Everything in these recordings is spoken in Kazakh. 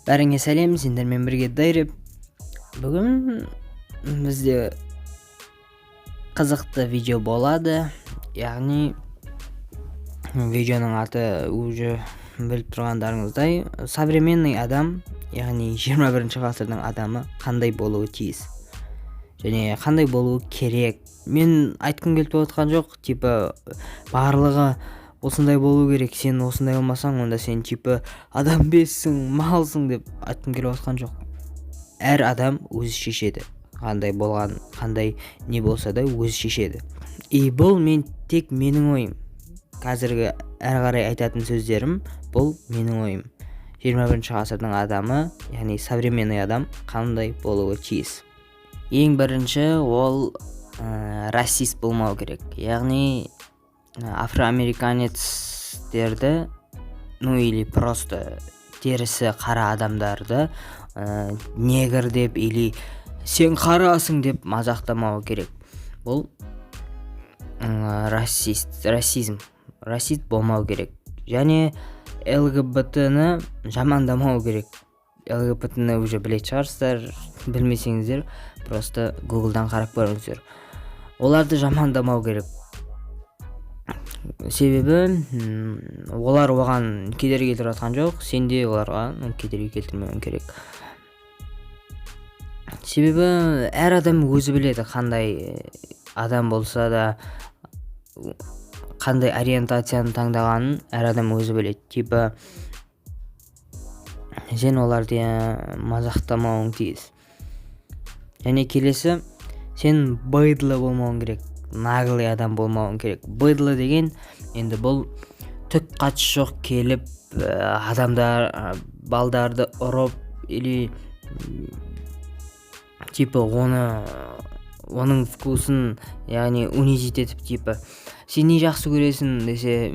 Бәріңе сәлем, сендермен бірге Дайреп. Бүгін бізде қызықты видео болады. Яғни видеоның аты уже біліп тұрғандарыңыздай, современный адам, яғни 21 ғасырдың адамы қандай болуы тиіс және қандай болуы керек. Мен айтқым келіп отқан жоқ, барлығы осындай болу керек, сен осындай болмасаң, онда сен адам бессің, малсың деп айтқым келіп отқан жоқ. Әр адам өзі шешеді. Қандай болған, қандай не болса да өзі шешеді. Бұл тек менің ойым. Қазіргі әрі қарай айтатын сөздерім, бұл менің ойым. 21 ғасырдың адамы, яғни современный адам қандай болуы тиіс. Ең бірінші ол расист болмау керек. Яғни афроамериканецтерді, или просто терісі қара адамдарды негр деп или сен қарасың деп мазақтамау керек. Бұл расизм болмау керек. Және ЛГБТ-ні жамандамау керек. ЛГБТ-ні уже білетін шығарсыздар, білмесеңіздер просто Google-дан қарап көріңіздер. Оларды жамандамау керек. Себебі олар оған кедергі келтіріп жатқан жоқ, сен де оларға кедергі келтірмеуің керек. Себебі әр адам өзі біледі, қандай адам болса да, қандай ориентацияны таңдағанын әр адам өзі біледі. Сен оларды мазақтамауың тиіс. Және келесі, сен быдлы болмауың керек, наглый адам болмауың керек. Быдлы деген, енді бұл түк қатысы жоқ келіп адамдар, балдарды ұрып, или оның вкусын, яғни унизить етіп, сен не жақсы көресің десе,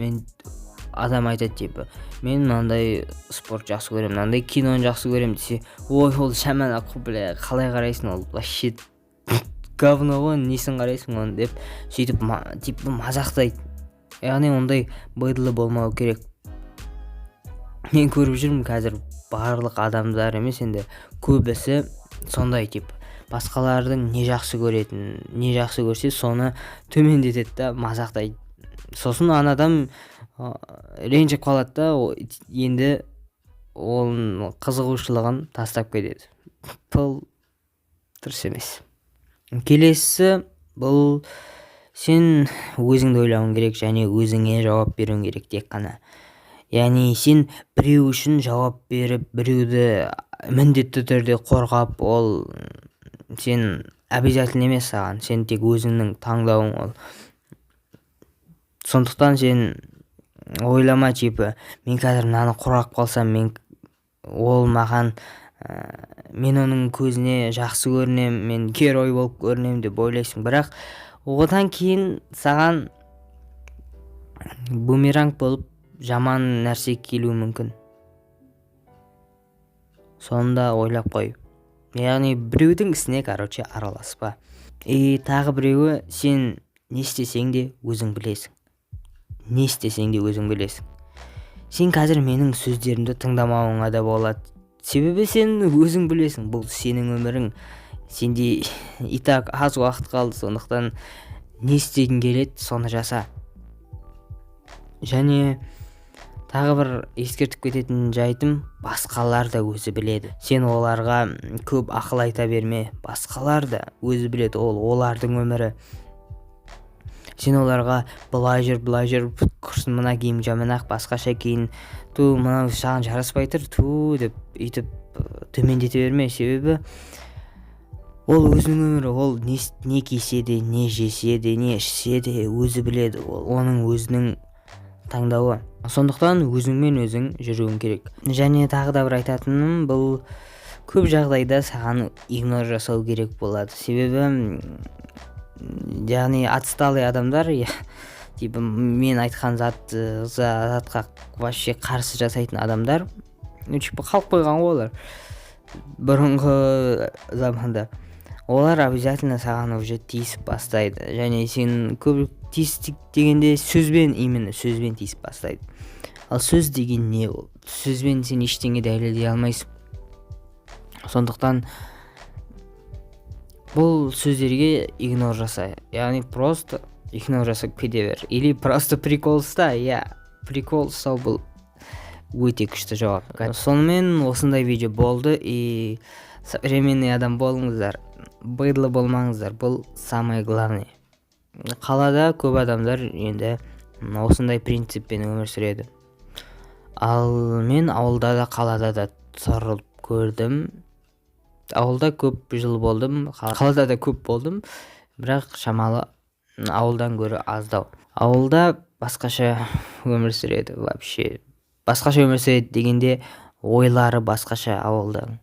адам айтады, мен мынандай спорт жақсы көрем, мынандай киноны жақсы көрем десе, ой, ол шамана қалай қарайсың, ол вообще говно ғой, несін қарайсың оны деп сөйтіп мазақтайды. Яғни ондай быдлы болмау керек. Мен көріп жүрмін қазір барлық адамдар емес, енді көбісі сондай басқалардың не жақсы көретін, не жақсы көрсе соны төмендетеді да мазақтайды. Сосын адам ренжіп қалады да, енді оның қызығушылығын тастап кетеді. Бұл дұрыс емес. Келесі, бұл сен өзіңді ойлауың керек және өзіңе жауап беруің керек тек қана. Яғни сен біреу үшін жауап беріп, біреуді міндетті түрде қорғап, ол сен обязательно емес саған, сен тек өзіңнің таңдауың ол. Сондықтан сен ойлама, мен қазір мынаны қорғап қалсам, ол маған, мен оның көзіне жақсы көрінем, мен герой болып көрінем деп ойлайсың. Бірақ одан кейін саған бумеранг болып жаман нәрсе келуі мүмкін. Сонда ойлап қой. Яғни біреудің ісіне, араласпа. Тағы біреуі, сен не істесең де өзің білесің. Не істесең де өзің білесің. Сен қазір менің сөздерімді тыңдамауыңа да болады. Себебі сен өзің білесің, бұл сенің өмірің. Сенде итак аз уақыт қалды, сондықтан не істегің келеді, соны жаса. Және тағы бір ескертіп кететін жайтым, басқалар да өзі біледі. Сен оларға көп ақыл айта берме, басқалар да өзі біледі, олардың өмірі. Сен оларға былай жүр, құрсын мына киім жаман-ақ, басқаша кейін, мынау саған жараспай тұр, деп үйтіп төмендете берме. Себебі ол өзінің өмірі, ол не кисе де, не жесе де, не ішсе де өзі біледі, оның өзінің таңдауы. Сондықтан өзіңмен өзің жүруің керек. Және тағы да бір айтатыным, бұл көп жағдайда саған игнор жасау керек болады. Себебі яғни отсталый адамдар, мен айтқан затқа вообще қарсы жасайтын адамдар, қалып қойған ғой олар бұрынғы заманда. Олар обязательно саған уже тиісіп бастайды. Және сен көп тиістік дегенде сөзбен тиісіп бастайды. Ал сөз деген не ол? Сөзбен сен ештеңе дәлелдей алмайсың. Сондықтан бұл сөздерге игнор жаса, яғни просто игнор жасап кете бер, или просто прикол ұста. Прикол ұстау бұл өте күшті жауап. Сонымен осындай видео болды, и современный адам болыңыздар, быдлы болмаңыздар, бұл самое главное. Қалада көп адамдар енді осындай принциппен өмір сүреді. Ал мен ауылда да қалада да тұрып көрдім. Ауылда көп жыл болдым, қалада да көп болдым, бірақ шамалы ауылдан гөрі аздау. Ауылда басқаша өмір сүреді, вообще. Басқаша өмір сүреді дегенде ойлары басқаша ауылда.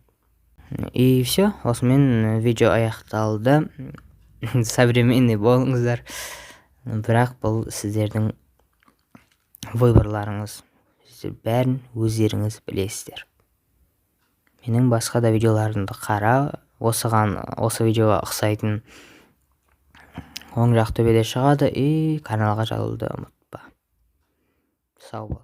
И все, осымен видео аяқталды. Современный болыңыздар, бірақ бұл сіздердің выборларыңыз. Сіздер бәрін өздеріңіз білесіздер. Менің басқа да видеоларымды қара, осы видеоға ұқсайтын оң жақ төбеде шығады, и каналға жазылуды ұмытпа. Сау бол.